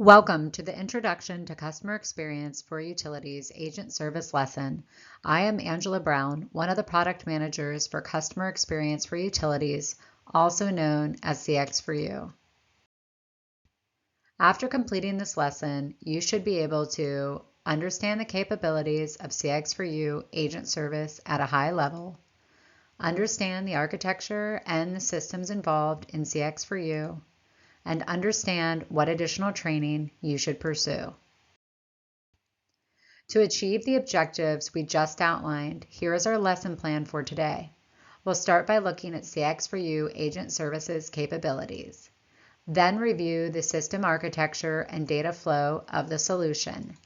Welcome to the Introduction to Customer Experience for Utilities Agent Service lesson. I am Angela Brown, one of the product managers for Customer Experience for Utilities, also known as CX4U. After completing this lesson, you should be able to understand the capabilities of CX4U Agent Service at a high level, understand the architecture and the systems involved in CX4U, and understand what additional training you should pursue. To achieve the objectives we just outlined, here is our lesson plan for today. We'll start by looking at CX4U Agent Services capabilities, then review the system architecture and data flow of the solution,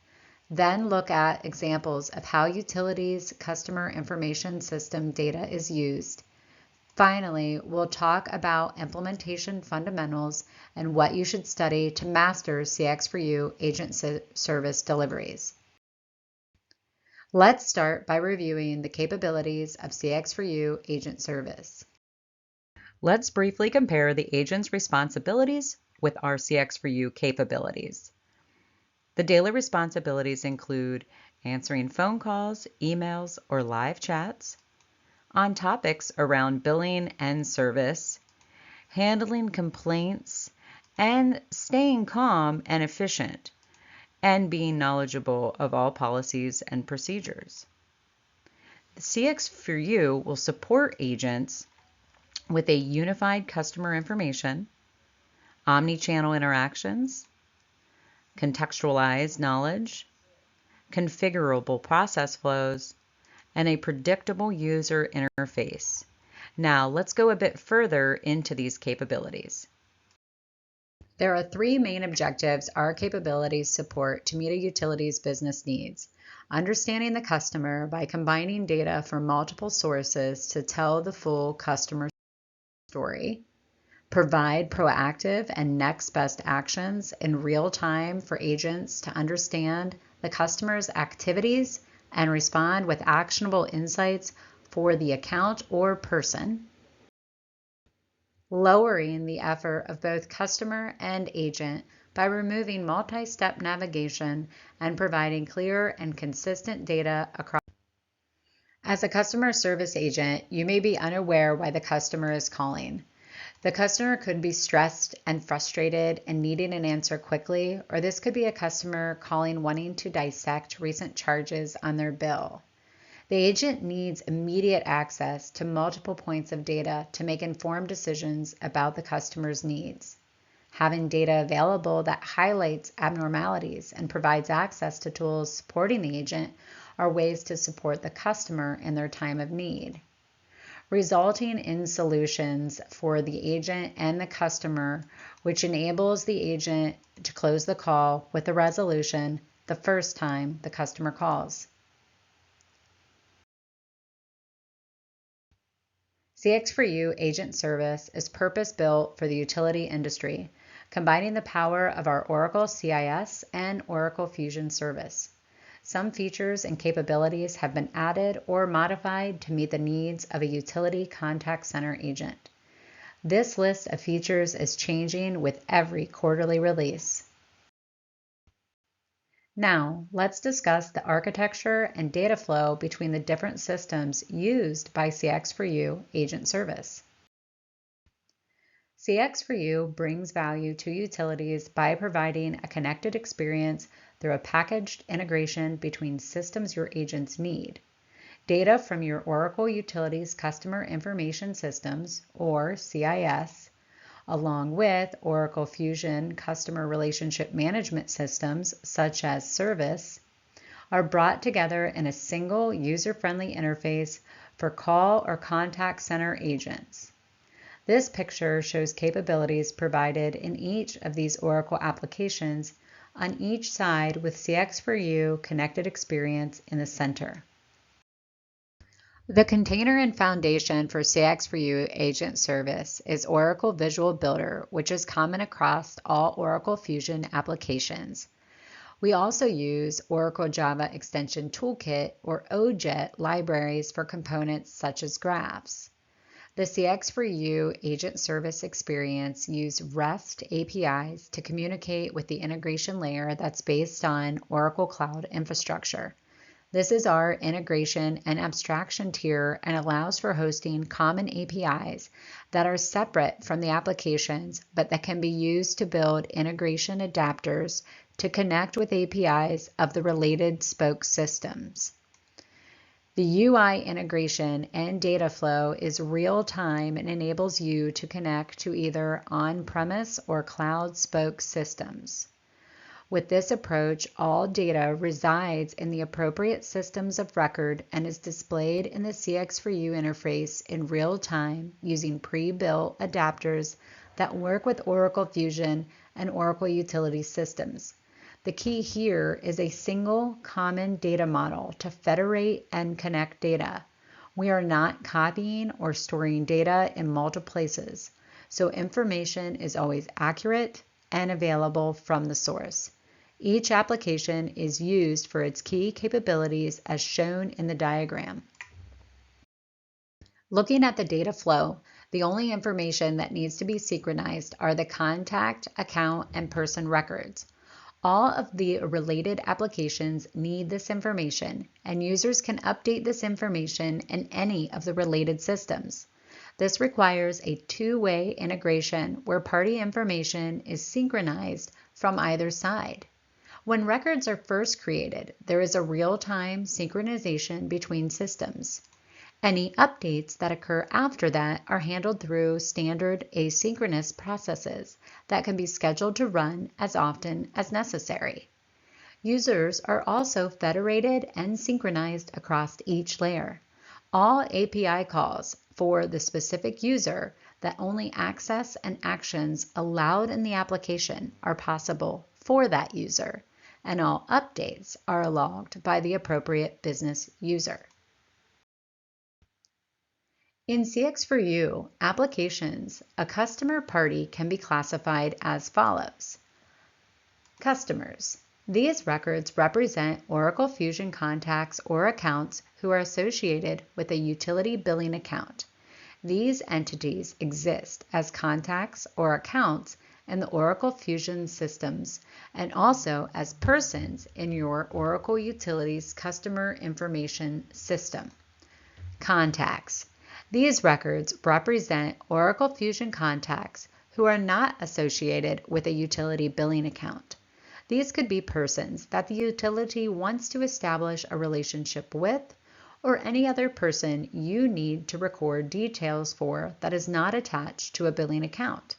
then look at examples of how utilities customer information system data is used. Finally, we'll talk about implementation fundamentals and what you should study to master CX4U Agent Service deliveries. Let's start by reviewing the capabilities of CX4U Agent Service. Let's briefly compare the agent's responsibilities with our CX4U capabilities. The daily responsibilities include answering phone calls, emails, or live chats, on topics around billing and service, handling complaints, and staying calm and efficient, and being knowledgeable of all policies and procedures. The CX4U will support agents with a unified customer information, omni-channel interactions, contextualized knowledge, configurable process flows, and a predictable user interface. Now, let's go a bit further into these capabilities. There are three main objectives our capabilities support to meet a utility's business needs. Understanding the customer by combining data from multiple sources to tell the full customer story. Provide proactive and next best actions in real time for agents to understand the customer's activities and respond with actionable insights for the account or person. Lowering the effort of both customer and agent by removing multi-step navigation and providing clear and consistent data across. As a customer service agent, you may be unaware why the customer is calling. The customer could be stressed and frustrated and needing an answer quickly, or this could be a customer calling wanting to dissect recent charges on their bill. The agent needs immediate access to multiple points of data to make informed decisions about the customer's needs. Having data available that highlights abnormalities and provides access to tools supporting the agent are ways to support the customer in their time of need, resulting in solutions for the agent and the customer, which enables the agent to close the call with a resolution the first time the customer calls. CX4U Agent Service is purpose-built for the utility industry, combining the power of our Oracle CIS and Oracle Fusion Service. Some features and capabilities have been added or modified to meet the needs of a utility contact center agent. This list of features is changing with every quarterly release. Now, let's discuss the architecture and data flow between the different systems used by CX4U Agent Service. CX4U brings value to utilities by providing a connected experience through a packaged integration between systems your agents need. Data from your Oracle Utilities Customer Information Systems, or CIS, along with Oracle Fusion Customer Relationship Management Systems, such as Service, are brought together in a single user-friendly interface for call or contact center agents. This picture shows capabilities provided in each of these Oracle applications on each side with CX4U Connected Experience in the center. The container and foundation for CX4U Agent Service is Oracle Visual Builder, which is common across all Oracle Fusion applications. We also use Oracle Java Extension Toolkit, or OJET, libraries for components such as graphs. The CX4U agent service experience use REST APIs to communicate with the integration layer that's based on Oracle Cloud Infrastructure. This is our integration and abstraction tier and allows for hosting common APIs that are separate from the applications, but that can be used to build integration adapters to connect with APIs of the related spoke systems. The UI integration and data flow is real-time and enables you to connect to either on-premise or cloud spoke systems. With this approach, all data resides in the appropriate systems of record and is displayed in the CX4U interface in real time using pre-built adapters that work with Oracle Fusion and Oracle Utility Systems. The key here is a single common data model to federate and connect data. We are not copying or storing data in multiple places, so information is always accurate and available from the source. Each application is used for its key capabilities as shown in the diagram. Looking at the data flow, the only information that needs to be synchronized are the contact, account, and person records. All of the related applications need this information, and users can update this information in any of the related systems. This requires a two-way integration where party information is synchronized from either side. When records are first created, there is a real-time synchronization between systems. Any updates that occur after that are handled through standard asynchronous processes that can be scheduled to run as often as necessary. Users are also federated and synchronized across each layer. All API calls for the specific user that only access and actions allowed in the application are possible for that user, and all updates are logged by the appropriate business user. In CX4U applications, a customer party can be classified as follows. Customers. These records represent Oracle Fusion contacts or accounts who are associated with a utility billing account. These entities exist as contacts or accounts in the Oracle Fusion systems and also as persons in your Oracle Utilities Customer Information System. Contacts. These records represent Oracle Fusion contacts who are not associated with a utility billing account. These could be persons that the utility wants to establish a relationship with, or any other person you need to record details for that is not attached to a billing account.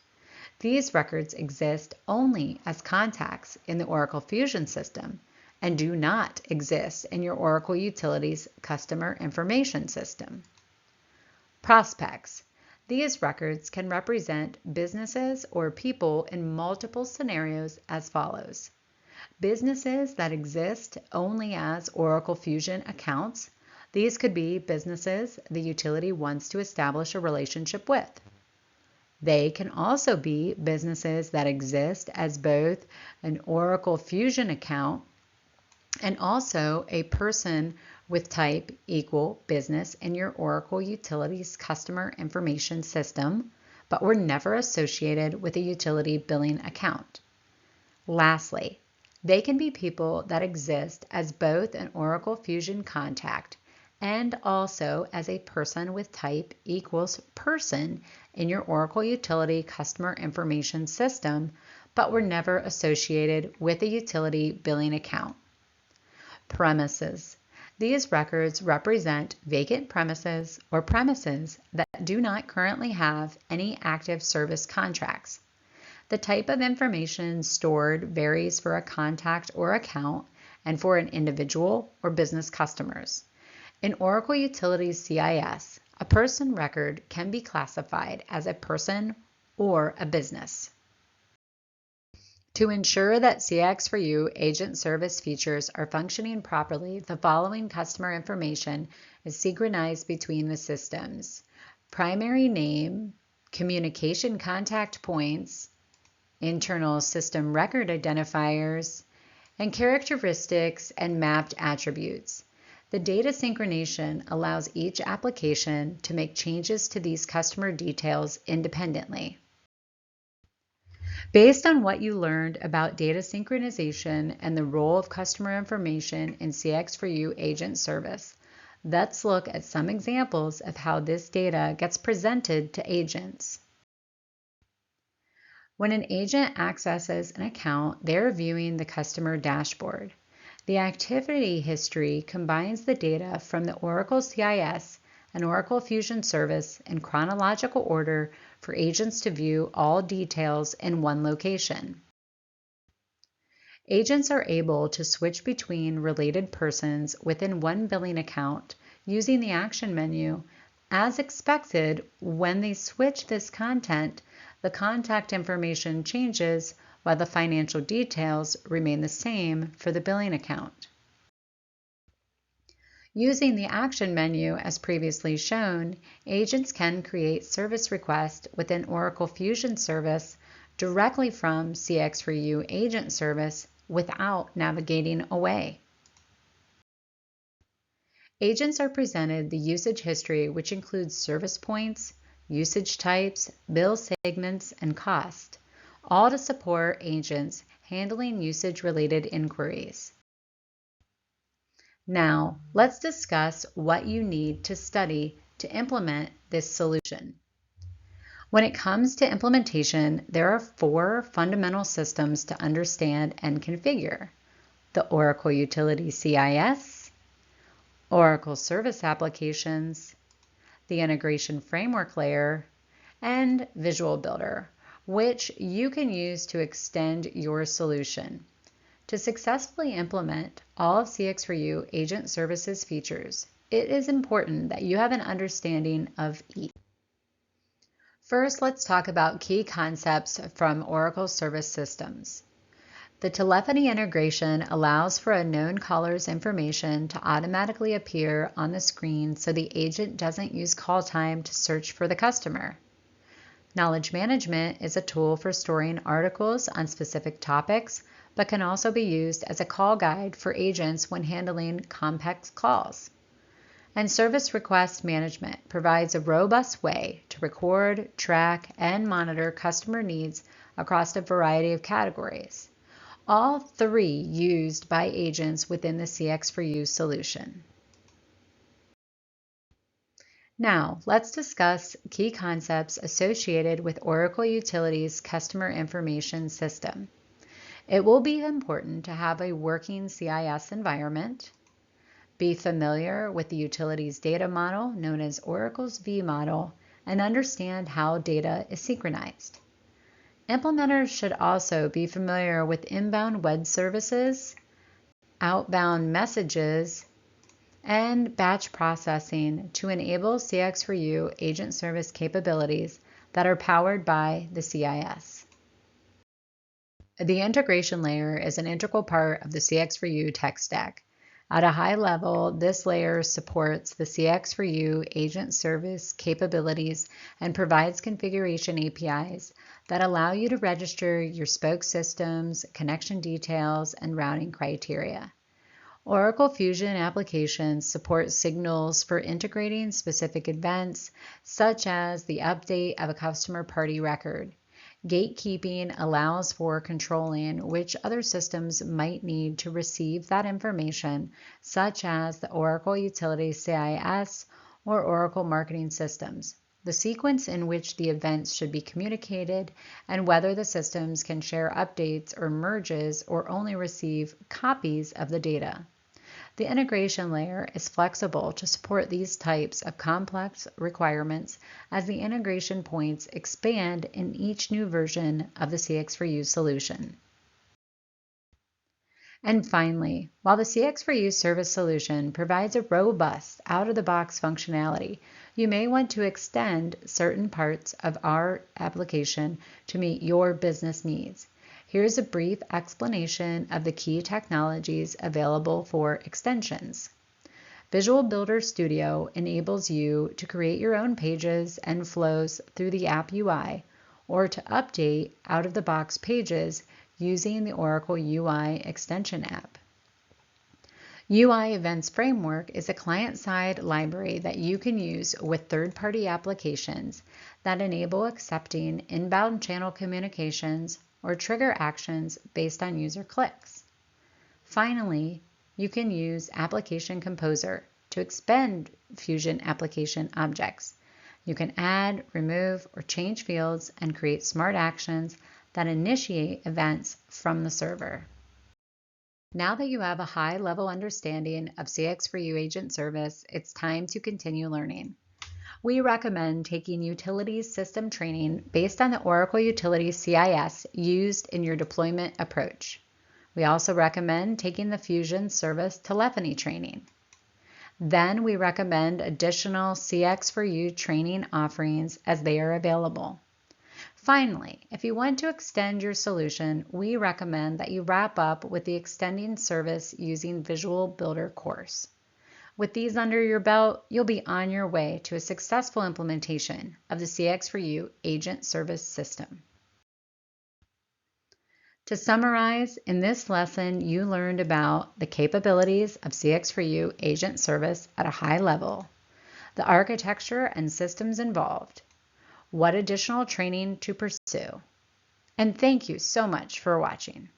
These records exist only as contacts in the Oracle Fusion system and do not exist in your Oracle Utilities Customer Information System. Prospects. These records can represent businesses or people in multiple scenarios as follows. Businesses that exist only as Oracle Fusion accounts. These could be businesses the utility wants to establish a relationship with. They can also be businesses that exist as both an Oracle Fusion account and also a person with type equal business in your Oracle Utilities Customer Information System, but were never associated with a utility billing account. Lastly, they can be people that exist as both an Oracle Fusion contact and also as a person with type equals person in your Oracle Utility Customer Information System, but were never associated with a utility billing account. Premises. These records represent vacant premises or premises that do not currently have any active service contracts. The type of information stored varies for a contact or account and for an individual or business customers. In Oracle Utilities CIS, a person record can be classified as a person or a business. To ensure that CX4U agent service features are functioning properly, the following customer information is synchronized between the systems: primary name, communication contact points, internal system record identifiers, and characteristics and mapped attributes. The data synchronization allows each application to make changes to these customer details independently. Based on what you learned about data synchronization and the role of customer information in CX4U agent service, let's look at some examples of how this data gets presented to agents. When an agent accesses an account, they're viewing the customer dashboard. The activity history combines the data from the Oracle CIS and Oracle Fusion Service in chronological order for agents to view all details in one location. Agents are able to switch between related persons within one billing account using the action menu. As expected, when they switch this content, the contact information changes while the financial details remain the same for the billing account. Using the action menu as previously shown, agents can create service requests within Oracle Fusion Service directly from CX4U Agent Service without navigating away. Agents are presented the usage history, which includes service points, usage types, bill segments, and cost, all to support agents handling usage-related inquiries. Now, let's discuss what you need to study to implement this solution. When it comes to implementation, there are 4 fundamental systems to understand and configure: the Oracle Utility CIS, Oracle Service Applications, the Integration Framework Layer, and Visual Builder, which you can use to extend your solution. To successfully implement all of CX4U Agent Services features, it is important that you have an understanding of each. First, let's talk about key concepts from Oracle Service Systems. The telephony integration allows for a known caller's information to automatically appear on the screen so the agent doesn't use call time to search for the customer. Knowledge management is a tool for storing articles on specific topics, but can also be used as a call guide for agents when handling complex calls. And service request management provides a robust way to record, track, and monitor customer needs across a variety of categories, all 3 used by agents within the CX4U solution. Now, let's discuss key concepts associated with Oracle Utilities Customer Information System. It will be important to have a working CIS environment, be familiar with the utilities data model known as Oracle's V model, and understand how data is synchronized. Implementers should also be familiar with inbound web services, outbound messages, and batch processing to enable CX4U agent service capabilities that are powered by the CIS. The integration layer is an integral part of the CX4U tech stack. At a high level, this layer supports the CX4U agent service capabilities and provides configuration APIs that allow you to register your spoke systems, connection details, and routing criteria. Oracle Fusion applications support signals for integrating specific events, such as the update of a customer party record. Gatekeeping allows for controlling which other systems might need to receive that information, such as the Oracle Utility CIS or Oracle Marketing Systems, the sequence in which the events should be communicated, and whether the systems can share updates or merges or only receive copies of the data. The integration layer is flexible to support these types of complex requirements as the integration points expand in each new version of the CX4U solution. And finally, while the CX4U service solution provides a robust, out-of-the-box functionality, you may want to extend certain parts of our application to meet your business needs. Here's a brief explanation of the key technologies available for extensions. Visual Builder Studio enables you to create your own pages and flows through the app UI, or to update out-of-the-box pages using the Oracle UI extension app. UI Events Framework is a client-side library that you can use with third-party applications that enable accepting inbound channel communications or trigger actions based on user clicks. Finally, you can use Application Composer to expand Fusion application objects. You can add, remove, or change fields and create smart actions that initiate events from the server. Now that you have a high-level understanding of CX4U Agent Service, it's time to continue learning. We recommend taking Utilities System training based on the Oracle Utilities CIS used in your deployment approach. We also recommend taking the Fusion Service Telephony training. Then we recommend additional CX4U training offerings as they are available. Finally, if you want to extend your solution, we recommend that you wrap up with the Extending Service Using Visual Builder course. With these under your belt, you'll be on your way to a successful implementation of the CX4U Agent Service System. To summarize, in this lesson, you learned about the capabilities of CX4U Agent Service at a high level, the architecture and systems involved, what additional training to pursue, and thank you so much for watching.